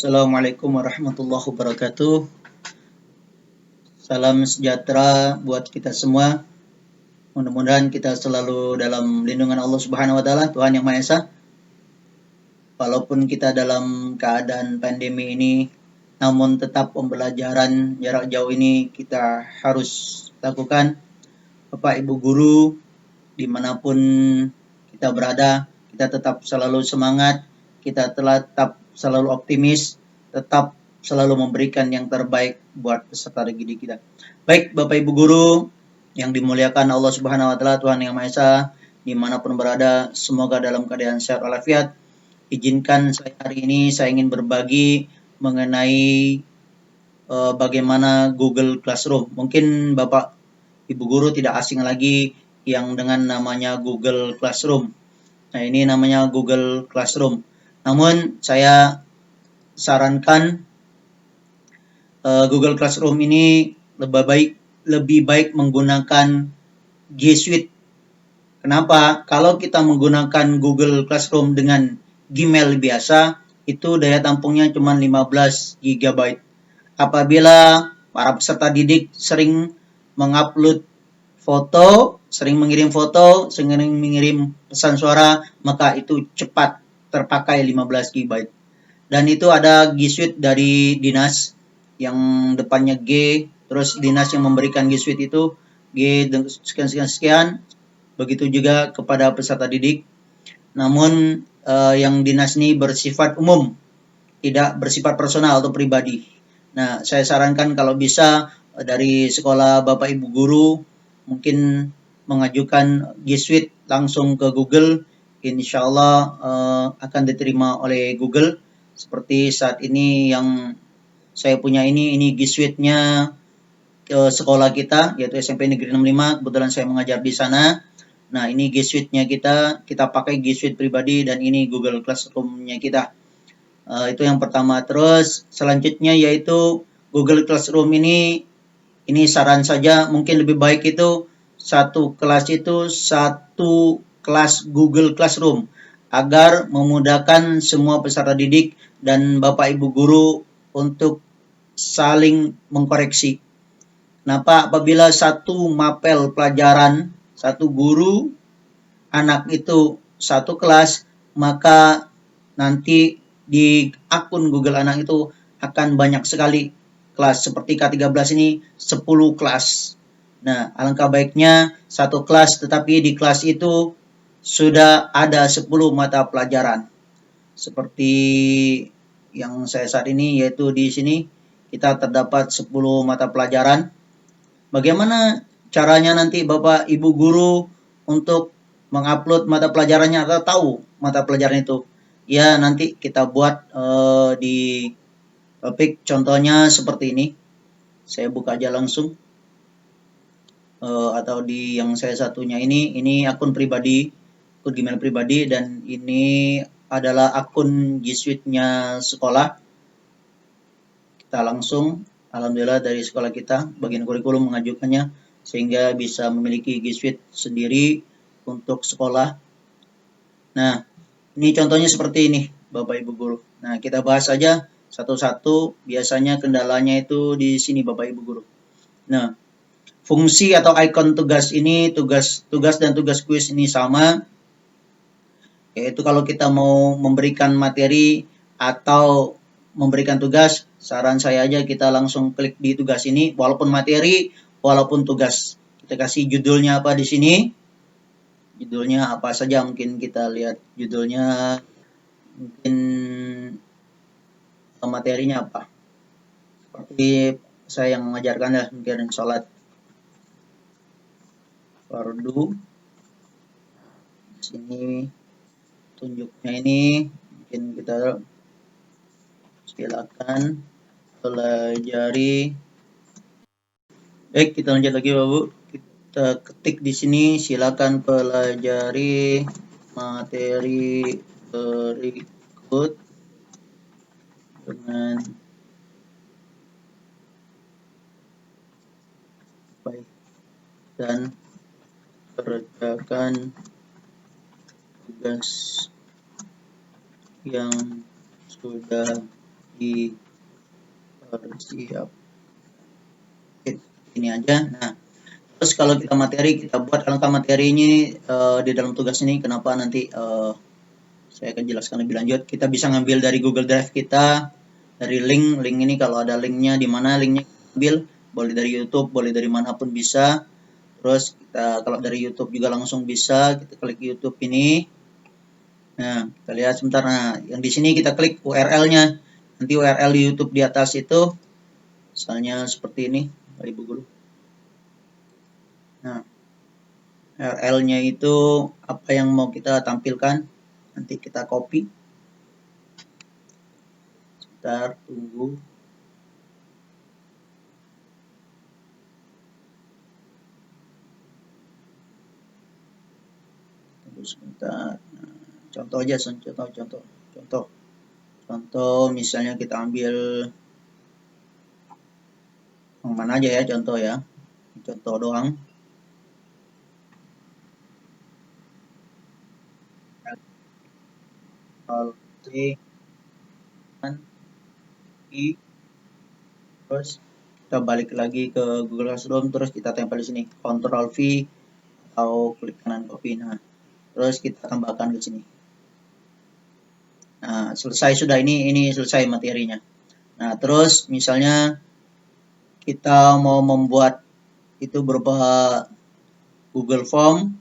Assalamualaikum warahmatullahi wabarakatuh. Salam sejahtera buat kita semua. Mudah-mudahan kita selalu dalam lindungan Allah Subhanahu wa taala, Tuhan Yang Maha Esa. Walaupun kita dalam keadaan pandemi ini, namun tetap pembelajaran jarak jauh ini kita harus lakukan. Bapak Ibu guru, dimanapun kita berada, kita tetap selalu semangat, kita tetap selalu optimis, tetap selalu memberikan yang terbaik buat peserta didik kita. Baik Bapak Ibu guru yang dimuliakan Allah Subhanahu wa taala, Tuhan Yang Maha Esa, dimanapun berada, semoga dalam keadaan sehat walafiat. Izinkan saya hari ini saya ingin berbagi mengenai bagaimana Google Classroom. Mungkin Bapak Ibu guru tidak asing lagi yang dengan namanya Google Classroom. Nah, ini namanya Google Classroom. Namun saya sarankan Google Classroom ini lebih baik menggunakan G Suite. Kenapa? Kalau kita menggunakan Google Classroom dengan Gmail biasa, itu daya tampungnya cuma 15 GB. Apabila para peserta didik sering mengupload foto, sering mengirim foto, sering mengirim pesan suara, maka itu cepat terpakai 15 GB. Dan itu ada G Suite dari dinas yang depannya G, terus dinas yang memberikan G Suite itu G sekian. Begitu juga kepada peserta didik. Namun yang dinas ini bersifat umum, tidak bersifat personal atau pribadi. Nah, saya sarankan kalau bisa dari sekolah Bapak Ibu guru mungkin mengajukan G Suite langsung ke Google, insya Allah akan diterima oleh Google. Seperti saat ini yang saya punya ini G Suite-nya sekolah kita, yaitu SMP Negeri 65, kebetulan saya mengajar di sana. Nah, ini G Suite-nya kita pakai G Suite pribadi dan ini Google Classroom-nya kita. Itu yang pertama. Terus selanjutnya yaitu Google Classroom ini saran saja, mungkin lebih baik itu satu kelas Google Classroom agar memudahkan semua peserta didik dan Bapak Ibu guru untuk saling mengkoreksi. Kenapa? Apabila satu mapel pelajaran, satu guru, anak itu satu kelas, maka nanti di akun Google Anak itu akan banyak sekali kelas. Seperti K13 ini 10 kelas. Nah, alangkah baiknya satu kelas, tetapi di kelas itu sudah ada 10 mata pelajaran. Seperti yang saya saat ini, yaitu di sini kita terdapat 10 mata pelajaran. Bagaimana caranya nanti Bapak Ibu guru untuk mengupload mata pelajarannya atau tahu mata pelajaran itu? Ya, nanti kita buat di topik contohnya seperti ini. Saya buka aja langsung. Atau di yang saya satunya ini akun pribadi, akun Gmail pribadi, dan ini adalah akun G Suite-nya sekolah. Kita langsung, alhamdulillah dari sekolah kita, bagian kurikulum mengajukannya, sehingga bisa memiliki G Suite sendiri untuk sekolah. Nah, ini contohnya seperti ini, Bapak Ibu guru. Nah, kita bahas saja satu-satu, biasanya kendalanya itu di sini, Bapak Ibu guru. Nah, fungsi atau icon tugas ini, tugas dan tugas kuis ini sama, yaitu kalau kita mau memberikan materi atau memberikan tugas, saran saya aja kita langsung klik di tugas ini, walaupun materi, walaupun tugas. Kita kasih judulnya apa di sini, judulnya apa saja, mungkin kita lihat judulnya, mungkin materinya apa. Seperti saya yang mengajarkan ya, mungkin sholat fardu. Di sini tunjuknya ini, mungkin kita silakan pelajari. Baik, kita lanjut lagi Bapak. Kita ketik di sini, silakan pelajari materi berikut dengan baik dan kerjakan tugas yang sudah siap ini aja. Nah, terus kalau kita materi, kita buat langkah materi ini di dalam tugas ini. Kenapa nanti saya akan jelaskan lebih lanjut. Kita bisa ngambil dari Google Drive kita, dari link ini kalau ada linknya, di mana linknya ambil, boleh dari YouTube, boleh dari manapun bisa. Terus kita kalau dari YouTube juga langsung bisa, kita klik YouTube ini. Nah, kita lihat sebentar. Nah, yang di sini kita klik URL-nya. Nanti URL di YouTube di atas itu, misalnya seperti ini, Ibu Guru. Nah, URL-nya itu apa yang mau kita tampilkan. Nanti kita copy. Sebentar, tunggu. Tunggu sebentar. Nah, contoh aja, contoh misalnya kita ambil yang mana aja ya, contoh doang. Alt I, terus kita balik lagi ke Google Classroom, terus kita tempel di sini Ctrl V atau klik kanan copy. Nah, terus kita tambahkan ke sini. Nah, selesai sudah, ini selesai materinya. Nah, terus misalnya kita mau membuat itu berupa Google Form,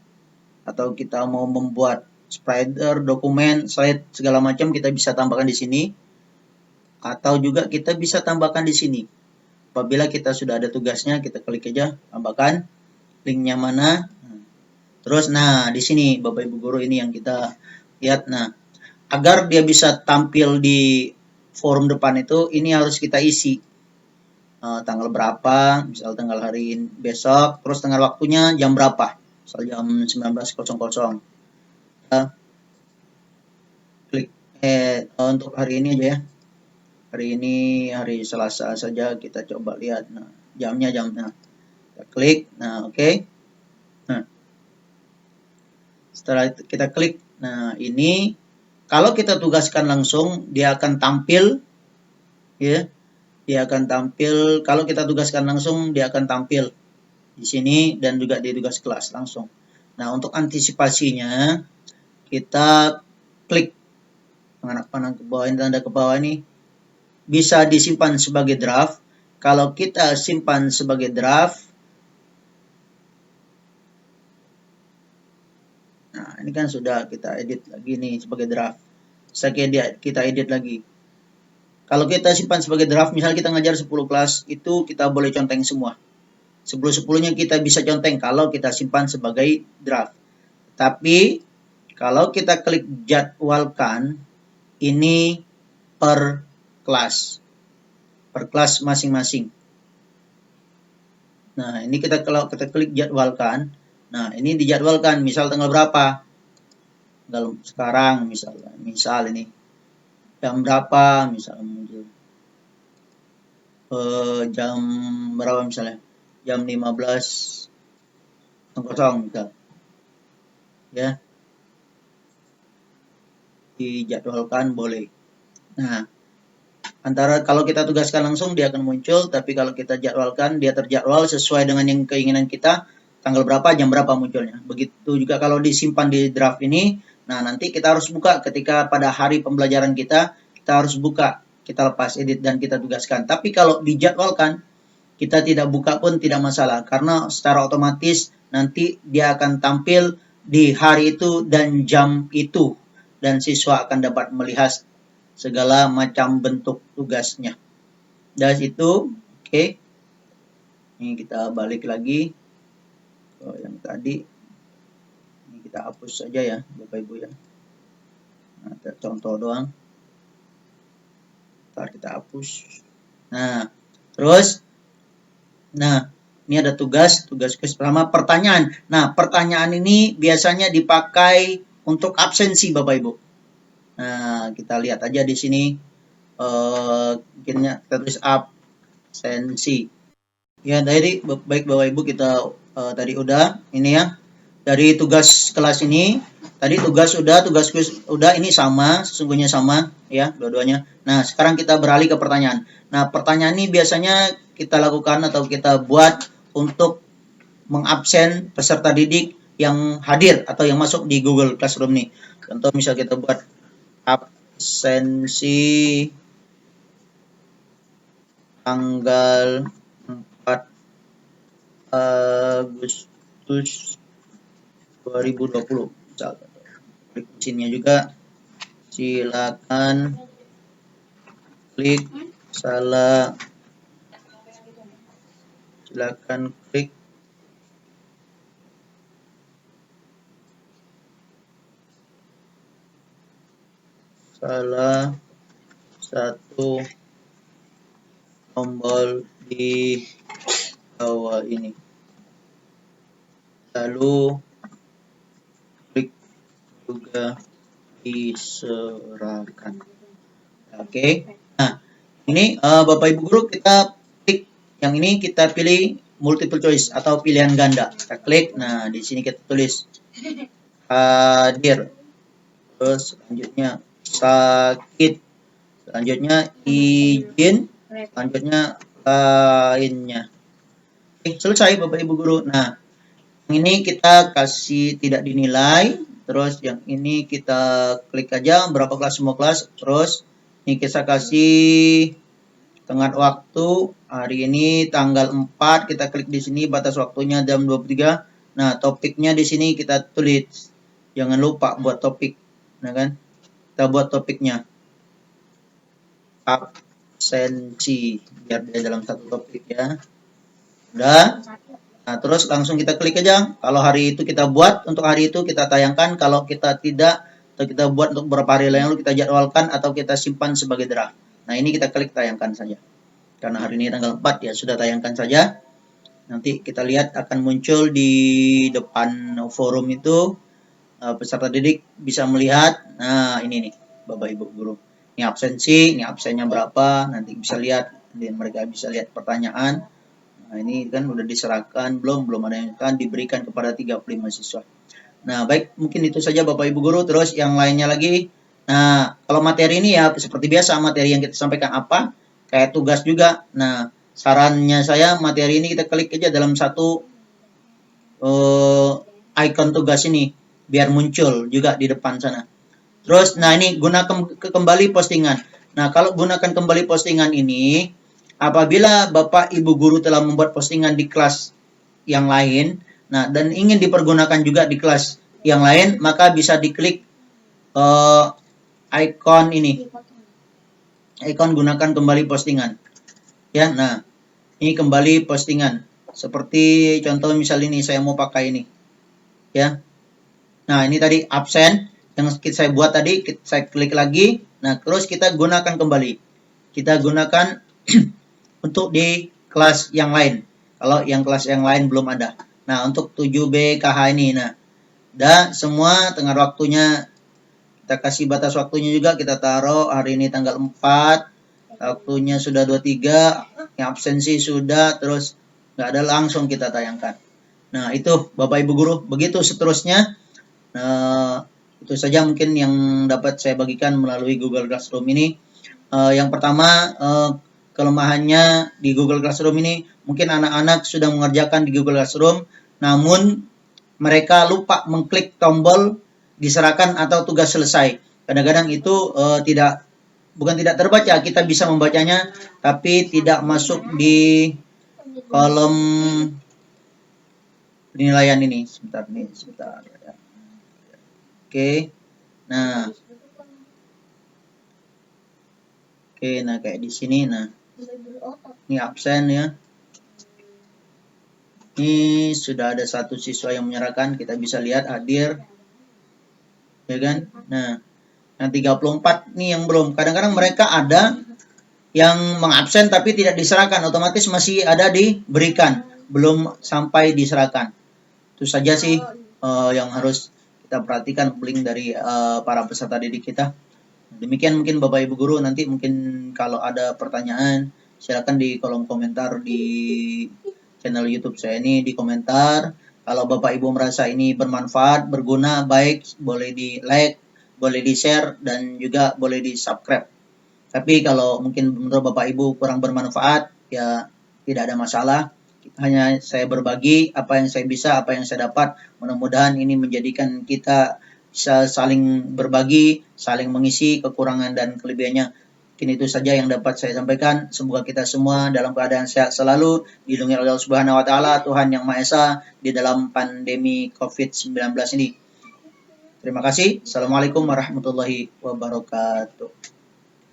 atau kita mau membuat spreader, dokumen, slide, segala macam, kita bisa tambahkan di sini. Atau juga kita bisa tambahkan di sini. Apabila kita sudah ada tugasnya, kita klik aja, tambahkan linknya mana. Terus, nah di sini Bapak Ibu Guru ini yang kita lihat. Nah, agar dia bisa tampil di forum depan itu, ini harus kita isi. Tanggal berapa, misal tanggal hari ini, besok, terus tanggal waktunya jam berapa, misal jam 19.00. Kita klik untuk hari ini aja ya. Hari ini hari Selasa saja, kita coba lihat. Nah, jamnya. Kita klik. Nah, oke. Nah, setelah kita klik, nah ini kalau kita tugaskan langsung, dia akan tampil, ya. Dia akan tampil. Kalau kita tugaskan langsung, dia akan tampil di sini dan juga di tugas kelas langsung. Nah, untuk antisipasinya, kita klik panah ke bawah ini, tanda ke bawah ini, bisa disimpan sebagai draft. Kalau kita simpan sebagai draft, nah ini kan sudah kita edit lagi nih sebagai draft. Kita edit lagi. Kalau kita simpan sebagai draft, misal kita ngajar 10 kelas, itu kita boleh conteng semua. 10-10-nya kita bisa conteng kalau kita simpan sebagai draft. Tapi kalau kita klik jadwalkan, ini per kelas masing-masing. Nah, ini kalau kita klik jadwalkan, nah ini dijadwalkan, misal tanggal berapa, dalam sekarang misal ini jam berapa, misal muncul jam berapa, misalnya jam 15.00 misal ya, dijadwalkan boleh. Nah, antara kalau kita tugaskan langsung dia akan muncul, tapi kalau kita jadwalkan dia terjadwal sesuai dengan yang keinginan kita, tanggal berapa, jam berapa munculnya. Begitu juga kalau disimpan di draft ini. Nah, nanti kita harus buka ketika pada hari pembelajaran kita harus buka, kita lepas edit dan kita tugaskan. Tapi kalau dijadwalkan, kita tidak buka pun tidak masalah, karena secara otomatis nanti dia akan tampil di hari itu dan jam itu, dan siswa akan dapat melihat segala macam bentuk tugasnya. Dari itu, oke. Ini kita balik lagi ke yang tadi. Ini kita hapus saja ya, Bapak Ibu ya. Nah, contoh doang. Ntar kita hapus. Nah, terus, nah ini ada tugas pertama, pertanyaan. Nah, pertanyaan ini biasanya dipakai untuk absensi Bapak Ibu. Nah, kita lihat aja di sini. Mungkinnya kita tulis absensi. Ya, dari baik Bapak Ibu, kita tadi udah ini ya. Dari tugas kelas ini tadi tugas kuis udah, ini sama, sesungguhnya sama ya dua-duanya. Nah, sekarang kita beralih ke pertanyaan. Nah, pertanyaan ini biasanya kita lakukan atau kita buat untuk mengabsen peserta didik yang hadir atau yang masuk di Google Classroom nih. Contoh misal kita buat absensi tanggal 4 Agustus 2020. Misalkan. Klik mesinnya juga. Silakan klik salah satu tombol di bawah ini. Lalu klik juga diserahkan. Oke. Nah, ini Bapak Ibu guru kita klik yang ini, kita pilih multiple choice atau pilihan ganda. Kita klik. Nah, di sini kita tulis hadir. Terus selanjutnya sakit. Selanjutnya izin. Selanjutnya lainnya. Oke, selesai Bapak Ibu guru. Nah, yang ini kita kasih tidak dinilai. Terus yang ini kita klik aja berapa kelas, semua kelas. Terus ini kita kasih tengah waktu hari ini tanggal 4, kita klik di sini batas waktunya jam 23. Nah, topiknya di sini kita tulis. Jangan lupa buat topik. Nah kan? Kita buat topiknya. Absensi biar dia dalam satu topik ya. Udah. Nah, terus langsung kita klik aja. Kalau hari itu kita buat, untuk hari itu kita tayangkan. Kalau kita tidak, atau kita buat untuk beberapa hari lalu, kita jadwalkan atau kita simpan sebagai draft. Nah, ini kita klik tayangkan saja. Karena hari ini tanggal 4 ya, sudah tayangkan saja. Nanti kita lihat akan muncul di depan forum itu. Peserta didik bisa melihat. Nah, ini nih, Bapak Ibu guru. Ini absensi, ini absennya berapa, nanti bisa lihat. Dan mereka bisa lihat pertanyaan. Nah, ini kan udah diserahkan, belum ada yang kan diberikan kepada 35 siswa. Nah, baik, mungkin itu saja Bapak Ibu guru. Terus yang lainnya lagi. Nah, kalau materi ini ya seperti biasa, materi yang kita sampaikan apa? Kayak tugas juga. Nah, sarannya saya materi ini kita klik aja dalam satu icon tugas ini biar muncul juga di depan sana. Terus, nah ini gunakan kembali postingan. Nah, kalau gunakan kembali postingan ini, apabila Bapak Ibu guru telah membuat postingan di kelas yang lain, nah dan ingin dipergunakan juga di kelas yang lain, maka bisa diklik icon ini. Icon gunakan kembali postingan. Ya, nah, ini kembali postingan. Seperti contoh misal ini saya mau pakai ini. Ya. Nah, ini tadi absen yang saya buat tadi, saya klik lagi. Nah, terus kita gunakan kembali. Kita gunakan untuk di kelas yang lain. Kalau yang kelas yang lain belum ada. Nah, untuk 7B KH ini. Nah, udah semua tengah waktunya. Kita kasih batas waktunya juga. Kita taruh hari ini tanggal 4. Waktunya sudah 23. Yang absensi sudah. Terus nggak ada, langsung kita tayangkan. Nah, itu Bapak Ibu guru. Begitu seterusnya. Itu saja mungkin yang dapat saya bagikan melalui Google Classroom ini. Yang pertama, kelemahannya di Google Classroom ini, mungkin anak-anak sudah mengerjakan di Google Classroom, namun mereka lupa mengklik tombol diserahkan atau tugas selesai. Kadang-kadang itu bukan tidak terbaca, kita bisa membacanya, tapi tidak masuk di kolom penilaian ini. Sebentar. Oke. Nah, kayak di sini. Nah, ini absen ya. Ini sudah ada satu siswa yang menyerahkan, kita bisa lihat hadir. Ya kan? Nah, yang 34 nih yang belum. Kadang-kadang mereka ada yang mengabsen tapi tidak diserahkan, otomatis masih ada diberikan, belum sampai diserahkan. Itu saja sih yang harus kita perhatikan link dari para peserta didik kita. Demikian mungkin Bapak Ibu guru, nanti mungkin kalau ada pertanyaan silakan di kolom komentar di channel YouTube saya ini, di komentar. Kalau Bapak Ibu merasa ini bermanfaat, berguna, baik, boleh di like, boleh di share, dan juga boleh di subscribe. Tapi kalau mungkin menurut Bapak Ibu kurang bermanfaat, ya tidak ada masalah. Hanya saya berbagi apa yang saya bisa, apa yang saya dapat. Mudah-mudahan ini menjadikan kita bisa saling berbagi, saling mengisi kekurangan dan kelebihannya. Mungkin itu saja yang dapat saya sampaikan. Semoga kita semua dalam keadaan sehat selalu, dilindungi oleh Allah Subhanahu wa taala, Tuhan Yang Maha Esa di dalam pandemi Covid-19 ini. Terima kasih. Assalamualaikum warahmatullahi wabarakatuh.